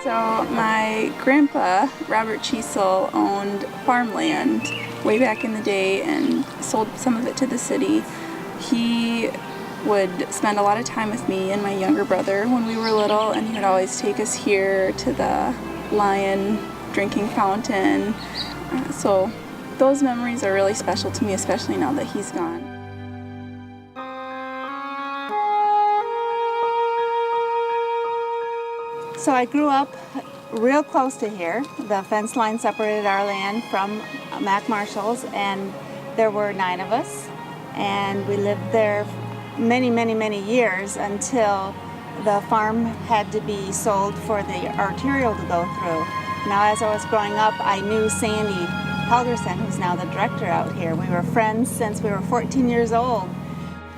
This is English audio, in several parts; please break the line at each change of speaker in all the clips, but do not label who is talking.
So my grandpa, Robert Cheesel, owned farmland way back in the day and sold some of it to the city. He would spend a lot of time with me and my younger brother when we were little, and he would always take us here to the Lion drinking fountain. So those memories are really special to me, especially now that he's gone.
So I grew up real close to here. The fence line separated our land from Mac Marshall's, and there were 9 of us, and we lived there many years until the farm had to be sold for the arterial to go through. Now, as I was growing up, I knew Sandy Helgerson, who's now the director out here. We were friends since we were 14 years old.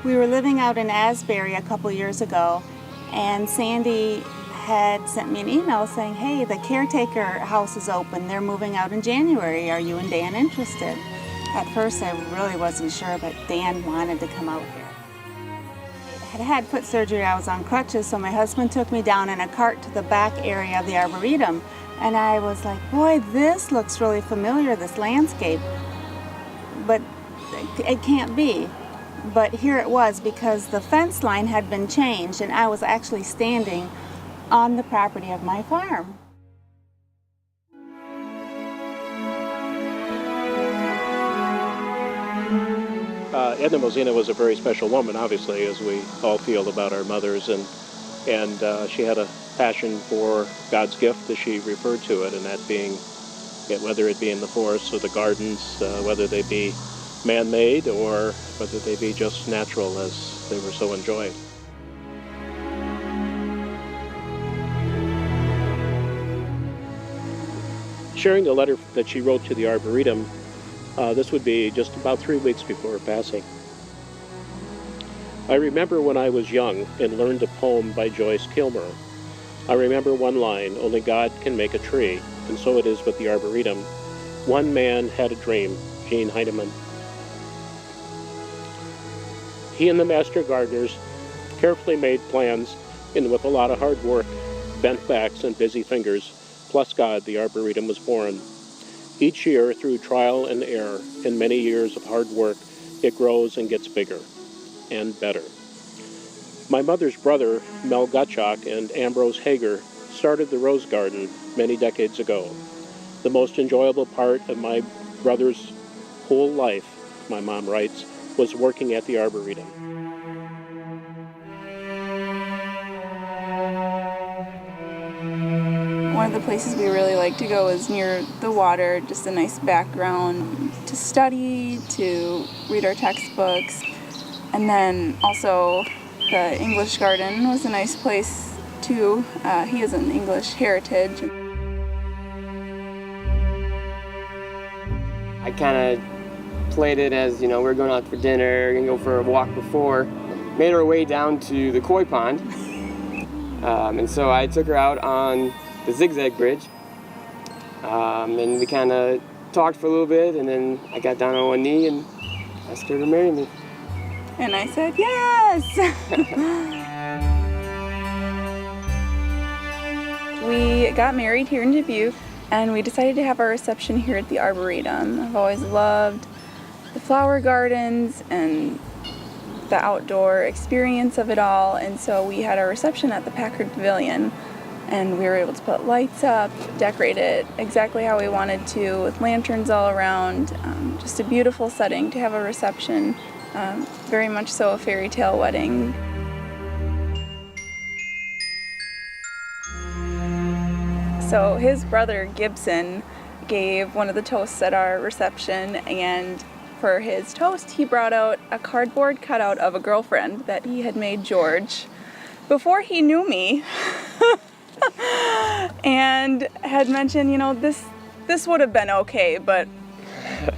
We were living out in Asbury a couple years ago, and Sandy had sent me an email saying, hey, the caretaker house is open. They're moving out in January. Are you and Dan interested? At first, I really wasn't sure, but Dan wanted to come out here. I had foot surgery. I was on crutches, so my husband took me down in a cart to the back area of the Arboretum, and I was like, boy, this looks really familiar, this landscape, but it can't be. But here it was, because the fence line had been changed, and I was actually standing on the property of my farm.
Edna Mosina was a very special woman, obviously, as we all feel about our mothers, and she had a passion for God's gift, as she referred to it, and that being, whether it be in the forests or the gardens, whether they be man-made or whether they be just natural, as they were so enjoyed. Sharing the letter that she wrote to the Arboretum, this would be just about 3 weeks before her passing. I remember when I was young and learned a poem by Joyce Kilmer. I remember one line, only God can make a tree, and so it is with the Arboretum. One man had a dream, Gene Heinemann. He and the master gardeners carefully made plans, and with a lot of hard work, bent backs and busy fingers, plus God, the Arboretum was born. Each year, through trial and error, and many years of hard work, it grows and gets bigger and better. My mother's brother, Mel Gottschalk, and Ambrose Hager started the Rose Garden many decades ago. The most enjoyable part of my brother's whole life, my mom writes, was working at the Arboretum.
One of the places we really like to go is near the water, just a nice background to study, to read our textbooks. And then also the English garden was a nice place too. He has an English heritage.
I kind of played it as, you know, we're going out for dinner, we're going to go for a walk before. Made our way down to the koi pond. And so I took her out on the zigzag bridge. And we kind of talked for a little bit, and then I got down on one knee and asked her to marry me.
And I said, yes! We got married here in Dubuque, and we decided to have our reception here at the Arboretum. I've always loved the flower gardens and the outdoor experience of it all, and so we had our reception at the Packard Pavilion, and we were able to put lights up, decorate it exactly how we wanted to, with lanterns all around. Just a beautiful setting to have a reception. Very much so a fairy tale wedding. So his brother Gibson gave one of the toasts at our reception, and for his toast he brought out a cardboard cutout of a girlfriend that he had made George before he knew me. And had mentioned, you know, this would have been okay, but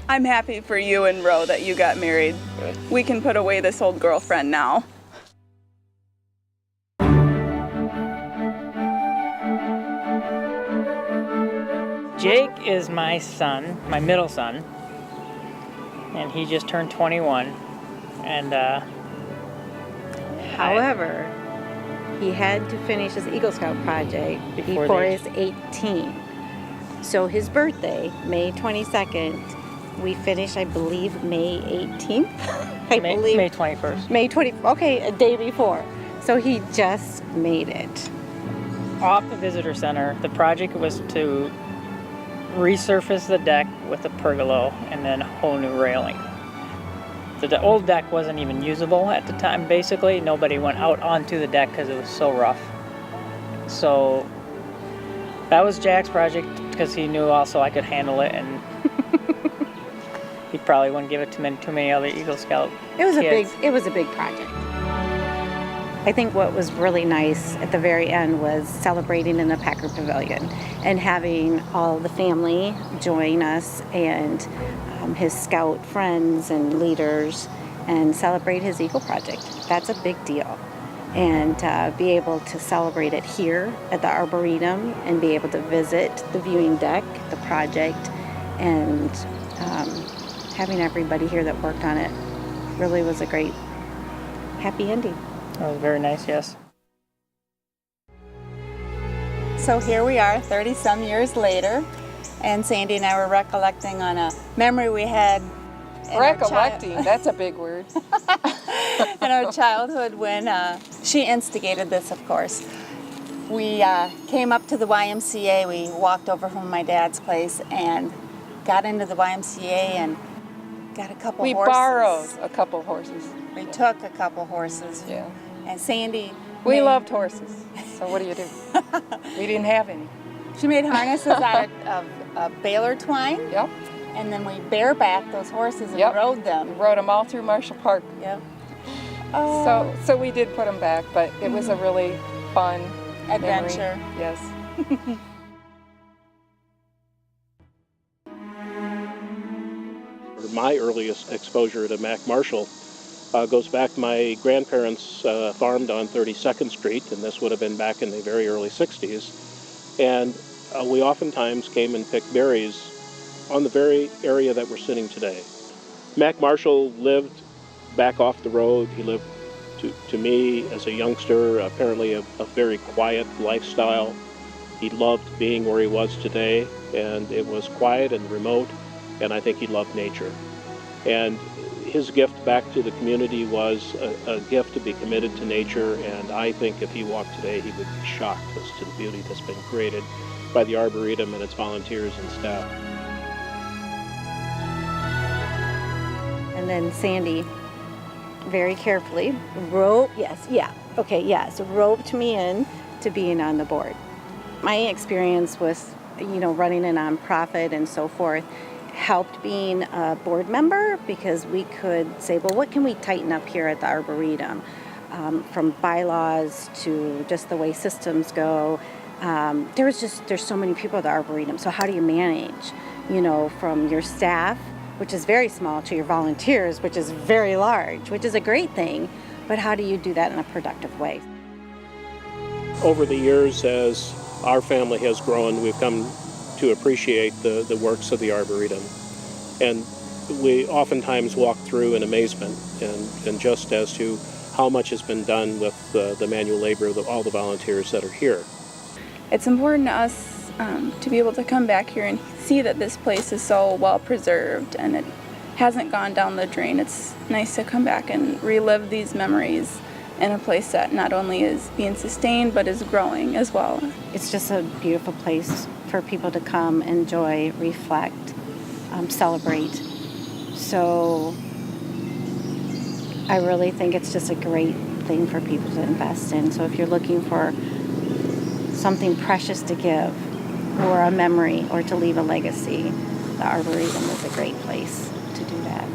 I'm happy for you and Ro that you got married. We can put away this old girlfriend now.
Jake is my son, my middle son, and he just turned 21. And
However, He had to finish his Eagle Scout project before his 18. So his birthday, May 22nd, we finished, I believe, May 18th.
May 21st.
May 20. Okay, a day before. So he just made it.
Off the visitor center, the project was to resurface the deck with a pergola and then a whole new railing. The old deck wasn't even usable at the time, basically. Nobody went out onto the deck because it was so rough. So that was Jack's project because he knew also I could handle it, and he probably wouldn't give it to too many other Eagle Scout kids.
It was a big project. I think what was really nice at the very end was celebrating in the Packer Pavilion and having all the family join us and his scout friends and leaders and celebrate his Eagle project. That's a big deal. And be able to celebrate it here at the Arboretum and be able to visit the viewing deck, the project, and having everybody here that worked on it really was a great, happy ending.
That was very nice, yes.
So here we are 30-some years later, and Sandy and I were recollecting on a memory we had
Recollecting, that's a big word.
in our childhood when she instigated this, of course. We came up to the YMCA. We walked over from my dad's place and got into the YMCA and got a couple horses.
We borrowed a couple horses.
We took a couple horses.
Yeah.
And Sandy
We loved horses, so what do? We didn't have any.
She made harnesses out of baler twine.
Yep.
And then we barebacked those horses and
Yep.
rode them.
We rode them all through Marshall Park.
Yep.
So we did put them back, but it was a really fun
Adventure.
memory. Yes.
My earliest exposure to Mac Marshall goes back. My grandparents farmed on 32nd Street, and this would have been back in the very early 60s. And we oftentimes came and picked berries on the very area that we're sitting today. Mac Marshall lived back off the road. He lived, to me, as a youngster, apparently a very quiet lifestyle. He loved being where he was today, and it was quiet and remote, and I think he loved nature. And his gift back to the community was a gift to be committed to nature, and I think if he walked today, he would be shocked as to the beauty that's been created by the Arboretum and its volunteers and staff.
And then Sandy very carefully roped me in to being on the board. My experience with, running a nonprofit and so forth helped being a board member because we could say, well, what can we tighten up here at the Arboretum? From bylaws to just the way systems go. There's so many people at the Arboretum, so how do you manage, from your staff, which is very small, to your volunteers, which is very large, which is a great thing, but how do you do that in a productive way?
Over the years, as our family has grown, we've come to appreciate the works of the Arboretum. And we oftentimes walk through in amazement and just as to how much has been done with the manual labor of all the volunteers that are here.
It's important to us to be able to come back here and see that this place is so well preserved and it hasn't gone down the drain. It's nice to come back and relive these memories in a place that not only is being sustained but is growing as well.
It's just a beautiful place for people to come, enjoy, reflect, celebrate. So I really think it's just a great thing for people to invest in. So if you're looking for something precious to give or a memory or to leave a legacy, the Arboretum is a great place to do that.